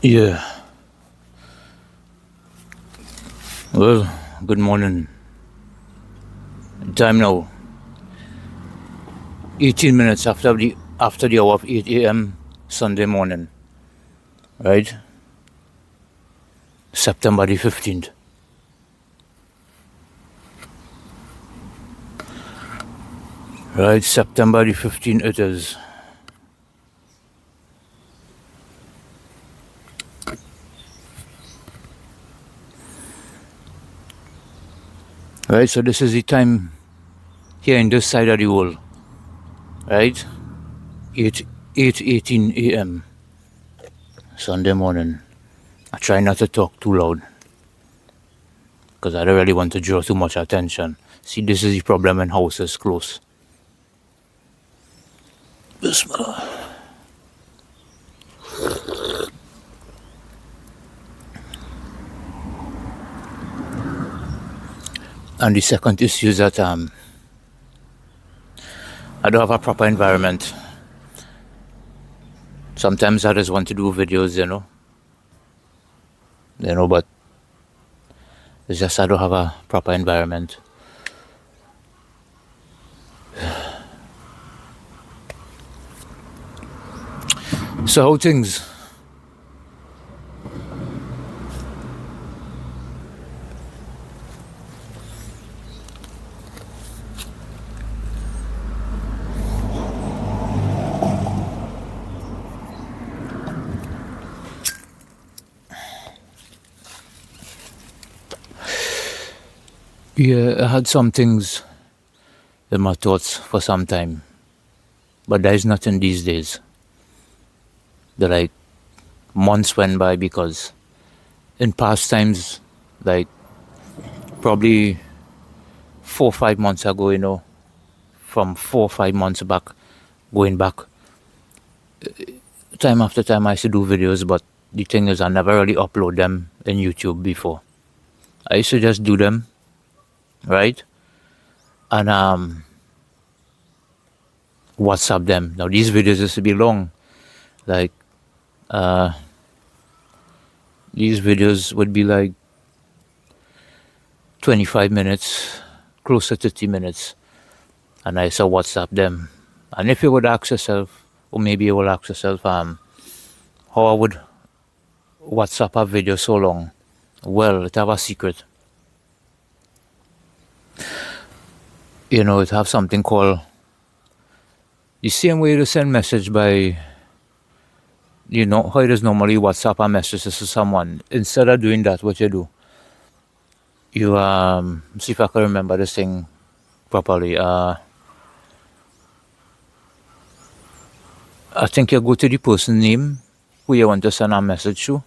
Yeah, well, good morning. Time now, 18 minutes after the hour of 8 a.m. Sunday morning, right? September the 15th. Right, September the 15th it is. Right, so this is the time here in this side of the world, right? 8:18 a.m. Sunday morning. I try not to talk too loud because I don't really want to draw too much attention. See, this is the problem when houses close. Bismillah. And the second issue is that I don't have a proper environment. Sometimes I just want to do videos, but it's just I don't have a proper environment. So how things? Yeah, I had some things in my thoughts for some time, but there is nothing these days. They're like months went by because in past times, like probably 4 or 5 months ago, from 4 or 5 months back, going back, time after time I used to do videos, but the thing is I never really upload them in YouTube before. I used to just do them, right? And WhatsApp them. Now these videos used to be long. Like these videos would be like 25 minutes, close to 30 minutes. And I used to WhatsApp them. And if you would ask yourself, or maybe you will ask yourself, how I would WhatsApp a video so long? Well, it have a secret. It have something called the same way to send message by, how it is normally WhatsApp a message to someone. Instead of doing that, what you do, you see if I can remember this thing properly. I think you go to the person's name who you want to send a message to,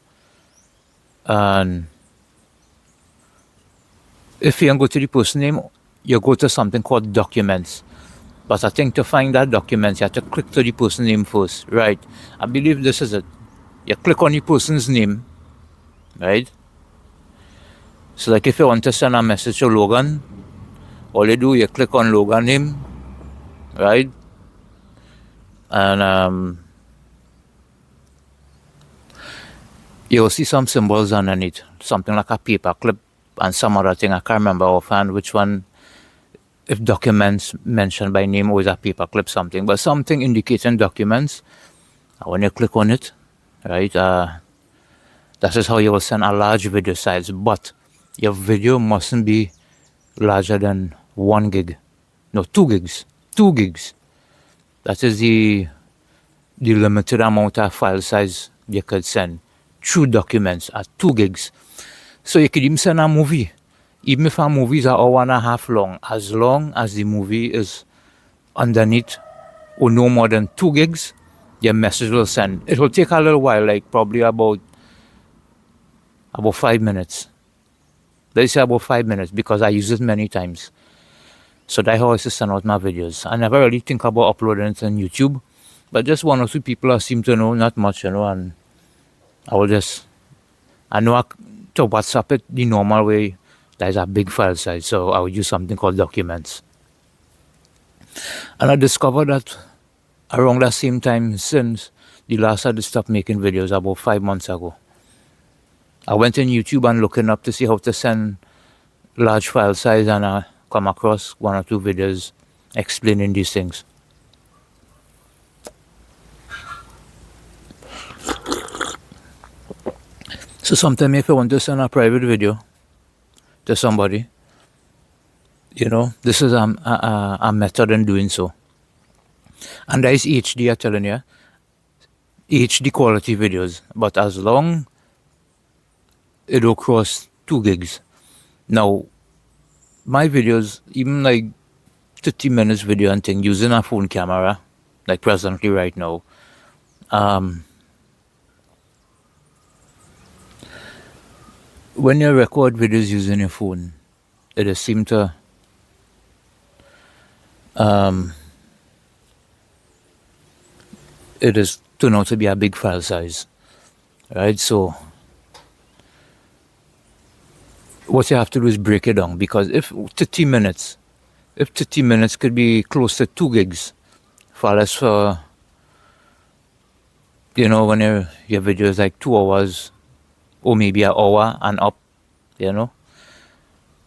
and if you don't go to the person's name, you go to something called documents. But I think to find that document, you have to click to the person's name first, right? I believe this is it. You click on the person's name, right? So like if you want to send a message to Logan, all you do, you click on Logan name, right? And you'll see some symbols underneath, something like a paper clip and some other thing. I can't remember offhand which one. If documents mentioned by name, always a paper clip something, but something indicating documents. When you click on it, right, that is how you will send a large video size. But your video mustn't be larger than 1 gig. No, 2 gigs. 2 gigs. That is the limited amount of file size you could send through documents at 2 gigs. So you could even send a movie. Even if our movies are 1.5 long, as long as the movie is underneath or no more than 2 gigs, your message will send. It will take a little while, like probably about 5 minutes. Let's say about 5 minutes because I use it many times. So that's how I used to send out my videos. I never really think about uploading it on YouTube, but just 1 or 2 people I seem to know, not much, and I know to WhatsApp it the normal way. There's a big file size, so I would use something called documents. And I discovered that around that same time, since the last I stopped making videos, about 5 months ago, I went in YouTube and looking up to see how to send large file size, and I come across one or two videos explaining these things. So sometimes if I want to send a private video to somebody, this is a method in doing so. And that is HD, I'm telling you. HD quality videos. But as long it will cross 2 gigs. Now, my videos, even like 30 minutes video and thing, using a phone camera, like presently right now, when you record videos using your phone, it just seem to it is turn out to be a big file size, right? So what you have to do is break it down, because if 30 minutes could be close to 2 gigs, far less for, when your video is like 2 hours or maybe an hour and up,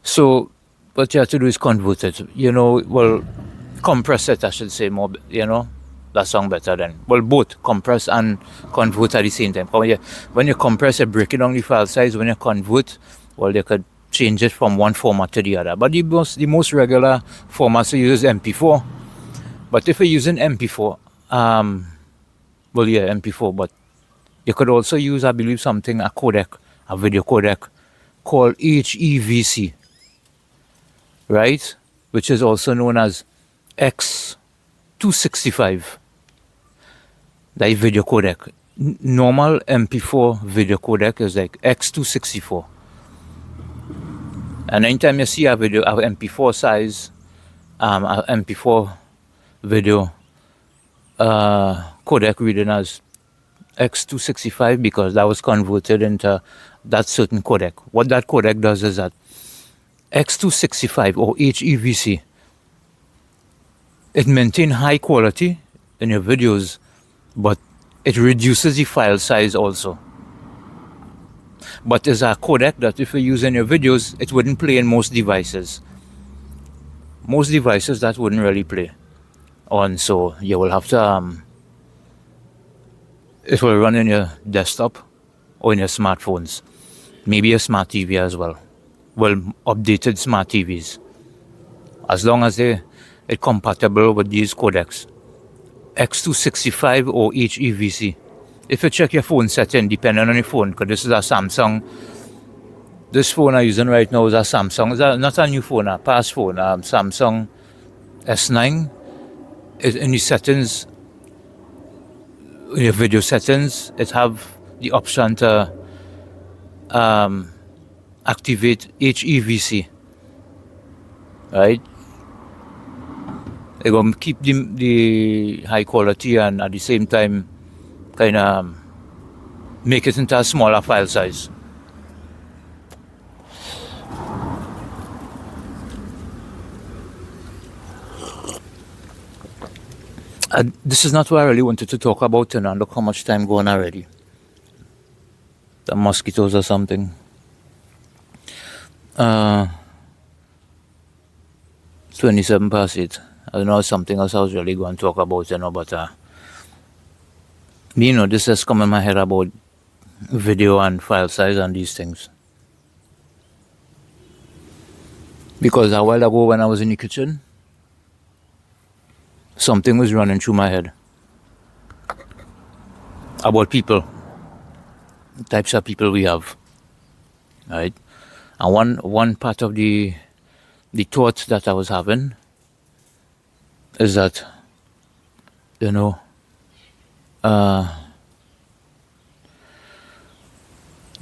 So what you have to do is convert it, compress it, I should say, more, that sound better then. Well, both compress and convert at the same time. When you compress, you break it down the file size. When you convert, well, you could change it from one format to the other. But the most regular formats you use MP4. But if you're using MP4, MP4, but you could also use, I believe, a video codec called HEVC, right? Which is also known as X265. That is video codec. Normal MP4 video codec is like X264. And anytime you see a video of MP4 size, a MP4 video codec reading as X265, because that was converted into that certain codec. What that codec does is that X265 or HEVC, it maintains high quality in your videos, but it reduces the file size also. But it's a codec that if you use in your videos, it wouldn't play in most devices. Most devices that wouldn't really play on, so you will have to it will run in your desktop or in your smartphones, maybe a smart TV as well. Well, updated smart TVs, as long as it's compatible with these codecs, X265 or HEVC. If you check your phone setting, depending on your phone, because this is a Samsung. This phone I'm using right now is a Samsung. It's not a new phone, a past phone, Samsung S9. In the settings, in your video settings, it have the option to activate HEVC, right? They're going to keep the high quality and at the same time kind of make it into a smaller file size. This is not what I really wanted to talk about, and look how much time gone already. The mosquitoes or something. 27 past 8. I don't know, something else I was really going to talk about, but this has come in my head about video and file size and these things. Because a while ago when I was in the kitchen, something was running through my head about people, types of people we have, right? And one part of the thought that I was having is that, there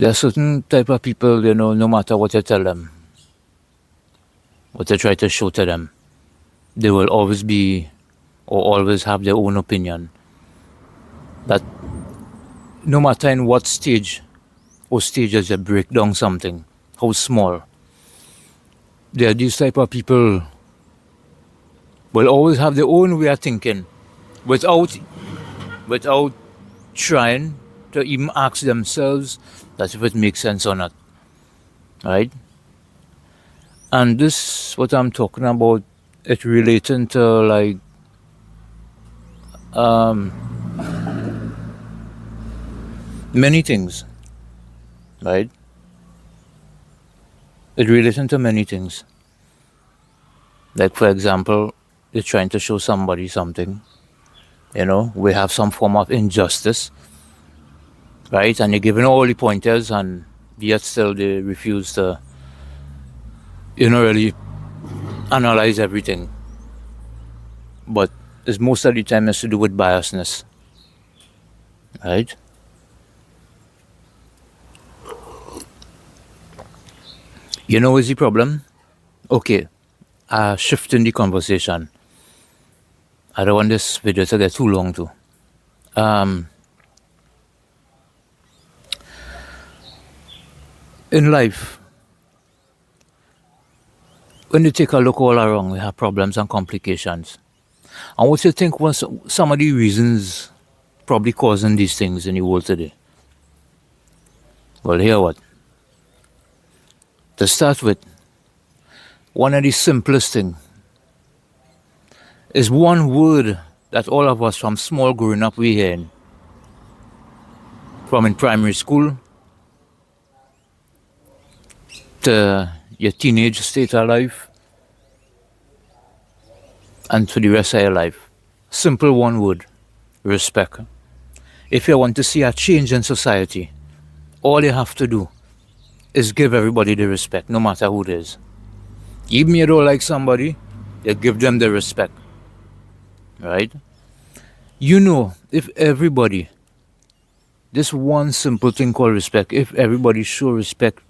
are certain type of people, no matter what you tell them, what you try to show to them, they will always be or always have their own opinion. That no matter in what stage or stages you break down something, how small, there are these type of people will always have their own way of thinking without trying to even ask themselves that if it makes sense or not, right? And this, what I'm talking about, it relating to like many things, right? It relating to many things. Like for example, you're trying to show somebody something, we have some form of injustice, right? And you're giving all the pointers, and yet still they refuse to, really analyze everything. But it's most of the time has to do with biasness, right? Is the problem? Okay, shifting the conversation. I don't want this video to get too long too. In life, when you take a look all around, we have problems and complications. And what you think was some of the reasons probably causing these things in the world today? Well, hear what? To start with, one of the simplest things is one word that all of us from small growing up we hear, from in primary school to your teenage state of life and to the rest of your life. Simple one word: respect. If you want to see a change in society, all you have to do is give everybody the respect, no matter who it is. Even if you don't like somebody, you give them the respect, right? If everybody, this one simple thing called respect, if everybody show respect,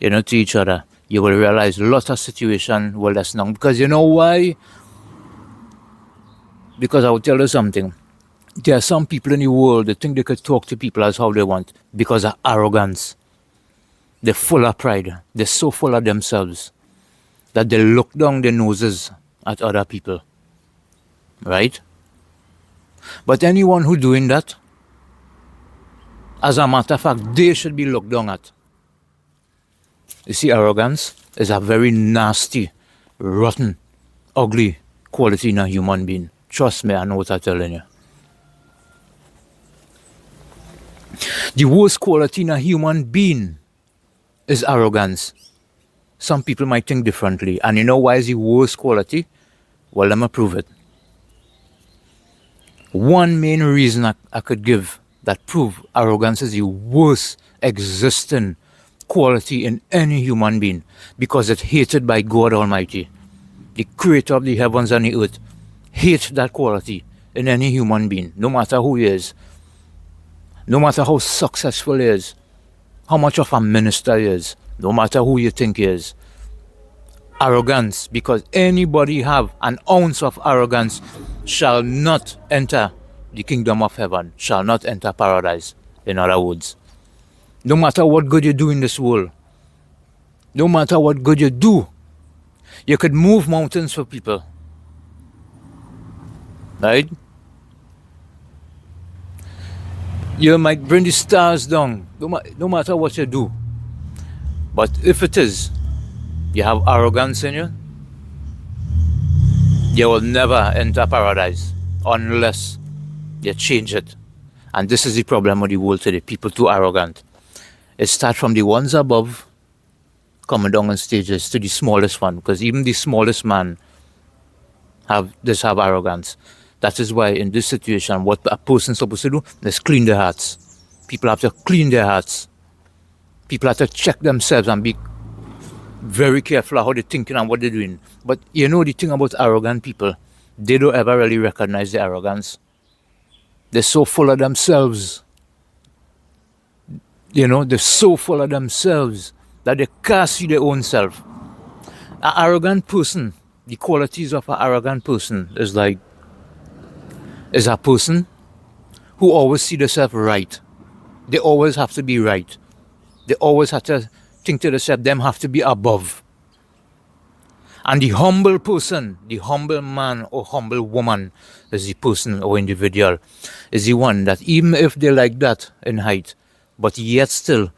to each other, you will realize a lot of situation will lessen down. Because you know why? Because I will tell you something. There are some people in the world that think they could talk to people as how they want because of arrogance. They're full of pride. They're so full of themselves that they look down their noses at other people, right? But anyone who doing that, as a matter of fact, they should be looked down at. You see, arrogance is a very nasty, rotten, ugly quality in a human being. Trust me, I know what I'm telling you. The worst quality in a human being is arrogance. Some people might think differently. And you know why is the worst quality? Well, let me prove it. One main reason I could give that prove arrogance is the worst existing quality in any human being, because it's hated by God Almighty, the creator of the heavens and the earth. Hate that quality in any human being, no matter who he is, no matter how successful he is, how much of a minister he is, no matter who you think he is. Arrogance, because anybody have an ounce of arrogance shall not enter the kingdom of heaven, shall not enter paradise, in other words. No matter what good you do in this world, no matter what good you do, you could move mountains for people, right? You might bring the stars down, no matter what you do. But if it is, you have arrogance in you, you will never enter paradise unless you change it. And this is the problem with the world today. People too arrogant. It starts from the ones above, coming down in stages to the smallest one, because even the smallest man have arrogance. That is why in this situation, what a person's supposed to do is clean their hearts. People have to clean their hearts. People have to check themselves and be very careful how they're thinking and what they're doing. But the thing about arrogant people, they don't ever really recognize their arrogance. They're so full of themselves. They're so full of themselves that they can't see their own self. An arrogant person, the qualities of an arrogant person is a person who always see themselves right. They always have to be right. They always have to think to themselves, them have to be above. And the humble person, the humble man or humble woman, is the person or individual, is the one that even if they're like that in height, but yet still,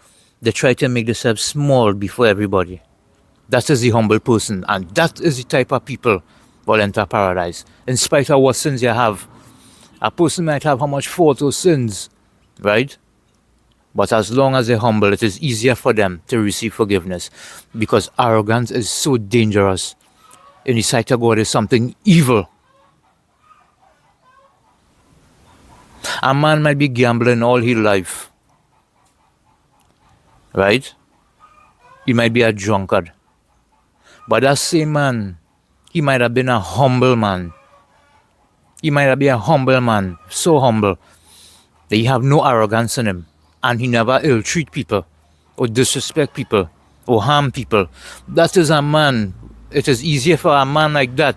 they try to make themselves small before everybody. That is the humble person, and that is the type of people will enter paradise. In spite of what sins you have, a person might have how much fault or sins, right? But as long as they're humble, it is easier for them to receive forgiveness, because arrogance is so dangerous. In the sight of God, is something evil. A man might be gambling all his life, right? He might be a drunkard. But that same man, he might have been a humble man. He might have been a humble man, so humble that he have no arrogance in him. And he never ill-treat people or disrespect people or harm people. That is a man. It is easier for a man like that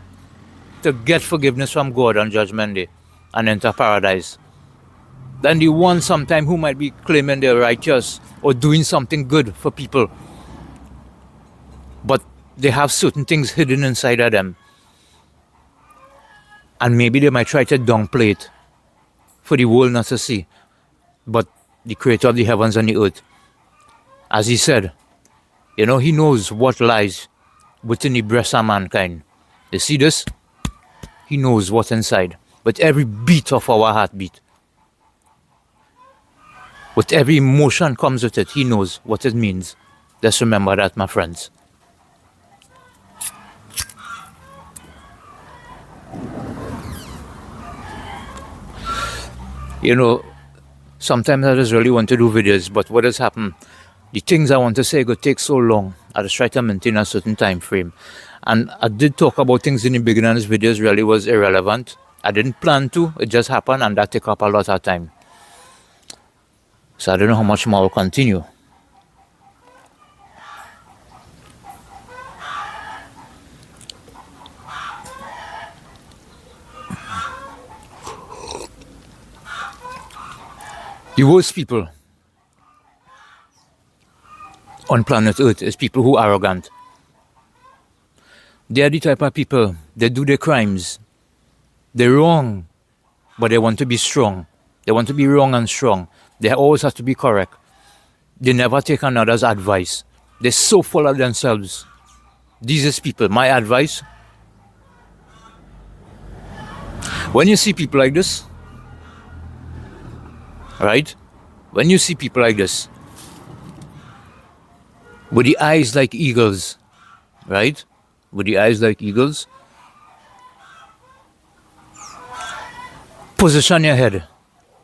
to get forgiveness from God on Judgment Day and enter paradise than the one sometime who might be claiming they're righteous or doing something good for people. But they have certain things hidden inside of them. And maybe they might try to downplay it for the world not to see. But the creator of the heavens and the earth, as he said, he knows what lies within the breast of mankind. You see this? He knows what's inside. With every beat of our heartbeat, with every emotion comes with it, he knows what it means. Just remember that, my friends. Sometimes I just really want to do videos, but what has happened, the things I want to say could take so long. I just try to maintain a certain time frame. And I did talk about things in the beginning of this videos really was irrelevant. I didn't plan to, it just happened, and that took up a lot of time. So I don't know how much more I'll continue. The worst people on planet Earth is people who are arrogant. They are the type of people, they do their crimes. They're wrong, but they want to be strong. They want to be wrong and strong. They always have to be correct. They never take another's advice. They're so full of themselves. These is people. My advice, when you see people like this, right? When you see people like this, with the eyes like eagles, right? With the eyes like eagles, position your head.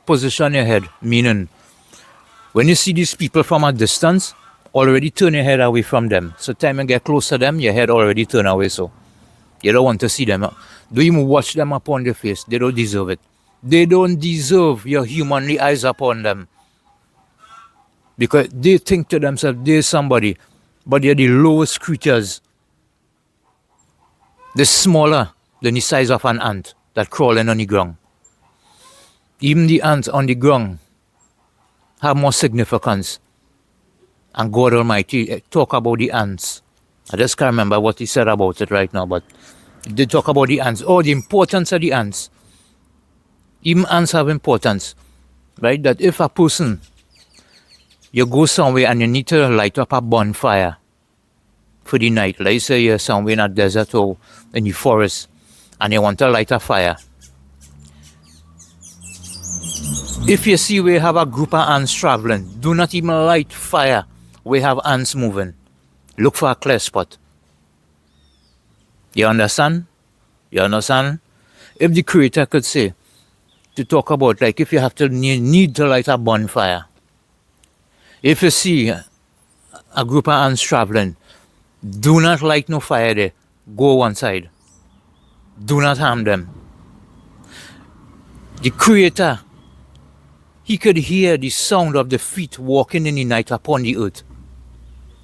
Position your head, meaning, when you see these people from a distance, already turn your head away from them. So time you get close to them, your head already turn away, so you don't want to see them. Don't even watch them upon their face. They don't deserve it. They don't deserve your humanly eyes upon them. Because they think to themselves, they're somebody, but they're the lowest creatures. They're smaller than the size of an ant that crawling on the ground. Even the ants on the ground have more significance. And God Almighty talk about the ants. I just can't remember what he said about it right now, but he did talk about the ants. Oh, the importance of the ants. Even ants have importance, right? That if a person, you go somewhere and you need to light up a bonfire for the night, like say you're somewhere in a desert or in the forest, and you want to light a fire. If you see we have a group of ants traveling, do not even light fire. We have ants moving. Look for a clear spot. You understand? You understand? If the Creator could say, to talk about, like if you have to need to light a bonfire, if you see a group of ants traveling, do not light no fire there. Go one side. Do not harm them. The Creator, he could hear the sound of the feet walking in the night upon the earth.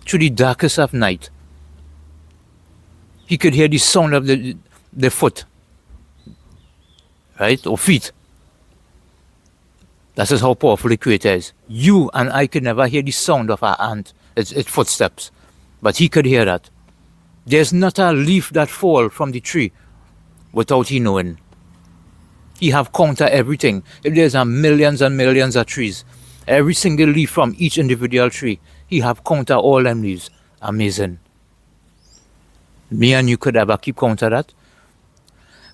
Through the darkest of night. He could hear the sound of the foot. Right? Or feet. That is how powerful the Creator is. You and I could never hear the sound of our ant, its footsteps. But he could hear that. There's not a leaf that fall from the tree without he knowing. He have counted everything. If there's a millions and millions of trees, every single leaf from each individual tree, he have counted all them leaves. Amazing. Me and you could ever keep count of that.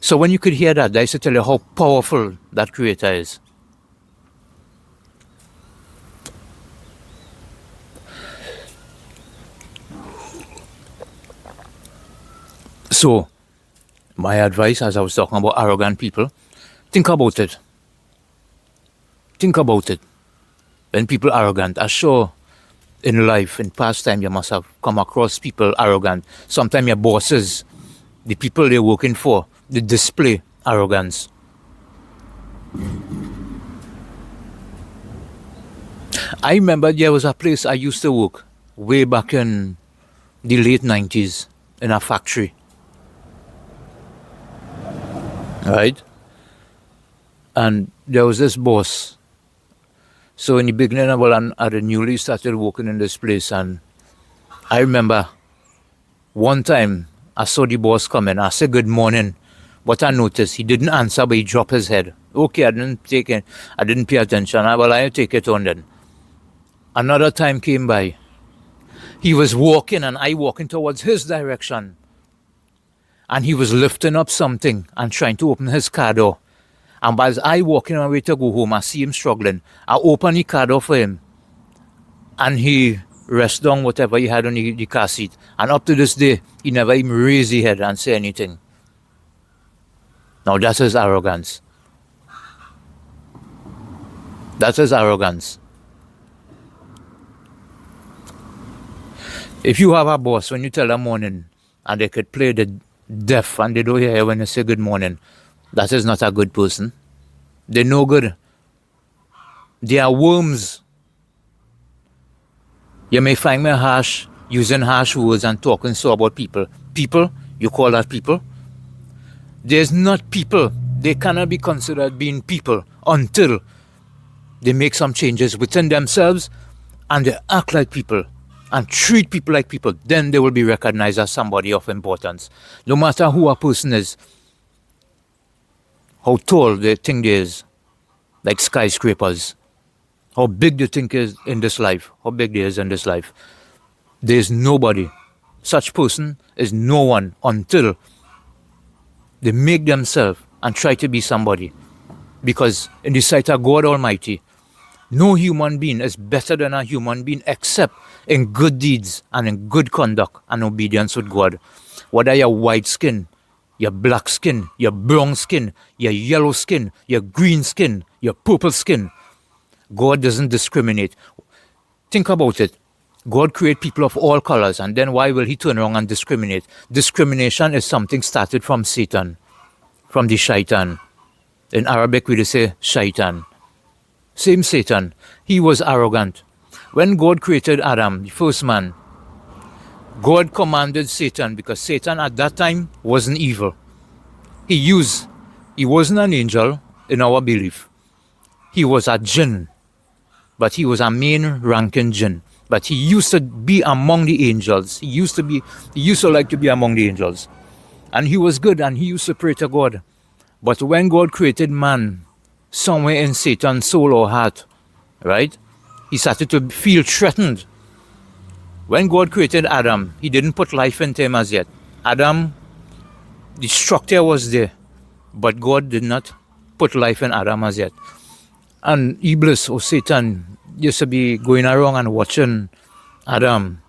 So when you could hear that, I used to tell you how powerful that creator is. So, my advice, as I was talking about arrogant people, think about it. Think about it. When people are arrogant, I'm sure in life, in past time, you must have come across people arrogant. Sometimes your bosses, the people they're working for, they display arrogance. I remember there was a place I used to work way back in the late 90s in a factory. Right? And there was this boss. So in the beginning, I had newly started working in this place, and I remember one time I saw the boss come in. I said good morning, but I noticed he didn't answer, but he dropped his head. Okay, I didn't pay attention. I take it on then. Another time came by. He was walking, and I walking towards his direction. And he was lifting up something and trying to open his car door. And as I walking away to go home, I see him struggling. I open the car door for him. And he rests down whatever he had on the car seat. And up to this day, he never even raised his head and say anything. Now that's his arrogance. That's his arrogance. If you have a boss, when you tell them morning, and they could play the deaf and they don't hear when you say good morning, that is not a good person. They're no good. They are worms. You may find me harsh, using harsh words and talking so about people. People, you call that people? There's not people. They cannot be considered being people until they make some changes within themselves and they act like people and treat people like people. Then they will be recognized as somebody of importance. No matter who a person is, how tall they think they is, like skyscrapers, how big they think is in this life, how big they is in this life. There's nobody. Such person is no one until they make themselves and try to be somebody. Because in the sight of God Almighty, no human being is better than a human being except in good deeds and in good conduct and obedience with God. Whether you're white skin, your black skin, your brown skin, your yellow skin, your green skin, your purple skin, God doesn't discriminate. Think about it. God created people of all colors, and then why will he turn around and discriminate? Discrimination is something started from Satan, from the shaitan. In Arabic we say shaitan. Same Satan. He was arrogant. When God created Adam, the first man, God commanded Satan, because Satan at that time wasn't evil. He wasn't an angel in our belief. He was a jinn, but he was a main ranking jinn. But he used to be among the angels. He used to like to be among the angels. And he was good and he used to pray to God. But when God created man, somewhere in Satan's soul or heart, right, he started to feel threatened. When God created Adam, he didn't put life into him as yet. Adam, the structure was there, but God did not put life in Adam as yet. And Iblis or Satan used to be going around and watching Adam.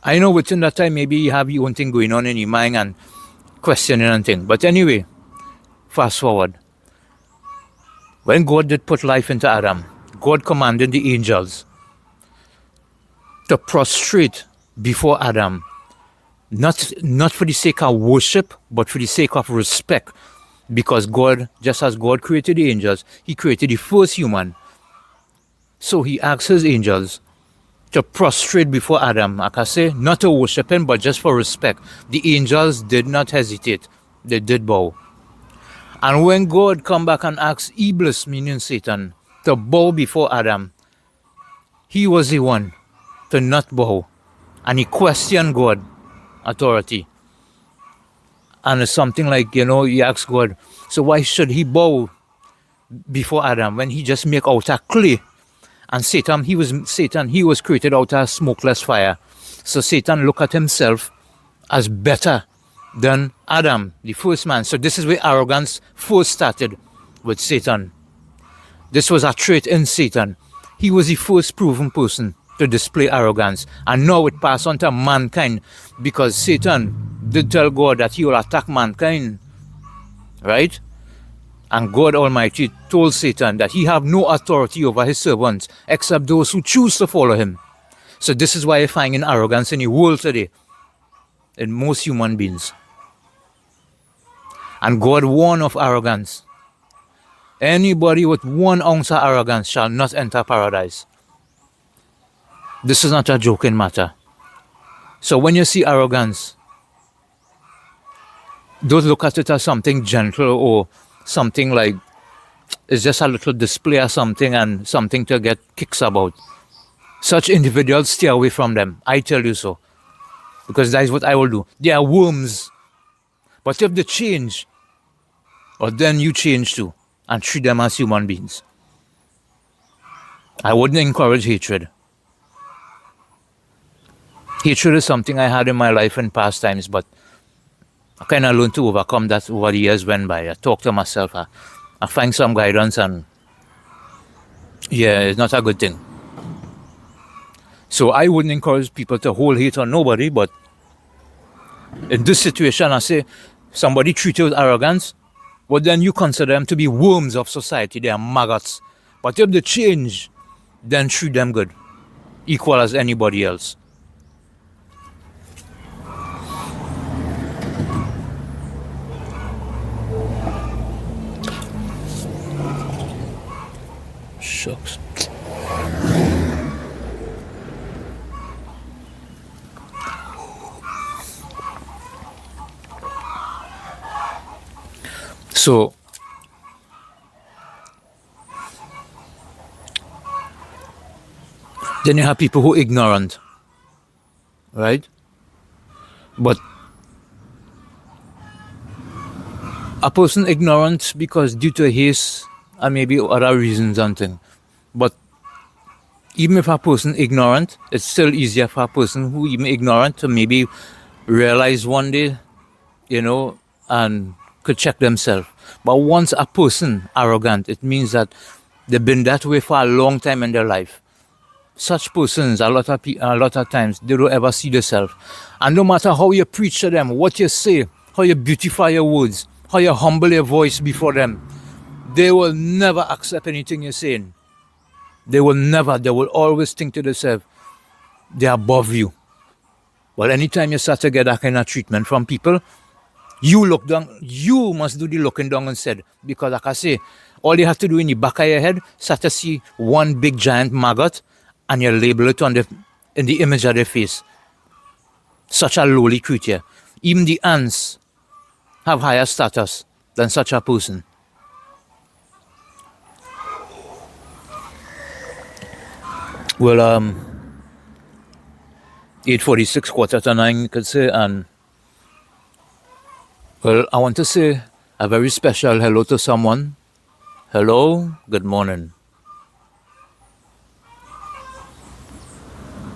I know within that time maybe you have your own thing going on in your mind and questioning and thing. But anyway, fast forward. When God did put life into Adam, God commanded the angels to prostrate before Adam, not for the sake of worship, but for the sake of respect. Because God, just as God created the angels, he created the first human. So he asked his angels to prostrate before Adam. Like I say, not to worship him, but just for respect. The angels did not hesitate. They did bow. And when God come back and asked Iblis, meaning Satan, to bow before Adam, he was the one to not bow. And he questioned God. authority. And it's something like, you ask God, so why should he bow before Adam when he just make out of clay? And Satan, he was created out of smokeless fire. So Satan look at himself as better than Adam, the first man. So this is where arrogance first started with Satan. This was a trait in Satan. He was the first proven person to display arrogance. And now it passed on to mankind because Satan did tell God that he will attack mankind. Right? And God Almighty told Satan that he have no authority over his servants except those who choose to follow him. So this is why you're finding arrogance in the world today, in most human beings. And God warned of arrogance. Anybody with 1 ounce of arrogance shall not enter paradise. This is not a joking matter. So when you see arrogance, don't look at it as something gentle or something like it's just a little display or something and something to get kicks about. Such individuals, stay away from them. I tell you so. Because that is what I will do. They are worms. But if they change, or then you change too and treat them as human beings. I wouldn't encourage hatred. Hatred is something I had in my life in past times, but I kind of learned to overcome that over the years went by. I talk to myself. I find some guidance, and yeah, it's not a good thing. So I wouldn't encourage people to hold hate on nobody, but in this situation, I say somebody treat you with arrogance, well then you consider them to be worms of society. They are maggots. But if they change, then treat them good, equal as anybody else. Shucks. So then you have people who are ignorant, right? But a person ignorant because due to his and maybe other reasons and things. But even if a person ignorant, it's still easier for a person who even ignorant to maybe realize one day, and could check themselves. But once a person arrogant, it means that they've been that way for a long time in their life. Such persons, a lot of times, they don't ever see themselves. And no matter how you preach to them, what you say, how you beautify your words, how you humble your voice before them, they will never accept anything you're saying. They will always think to themselves, they're above you. But anytime you start to get that kind of treatment from people, you look down, you must do the looking down instead. Because like I say, all you have to do in the back of your head, start to see one big giant maggot, and you label it in the image of their face. Such a lowly creature. Even the ants have higher status than such a person. Well, 8:46, 8:45, you could say, and well, I want to say a very special hello to someone. Hello, good morning.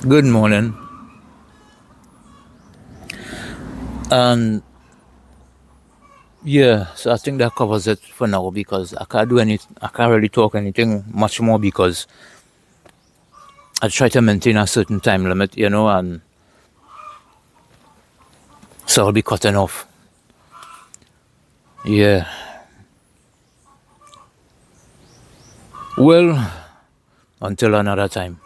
Good morning. And yeah, so I think that covers it for now because I can't really talk anything much more because I try to maintain a certain time limit, and so I'll be cutting off. Yeah. Well, until another time.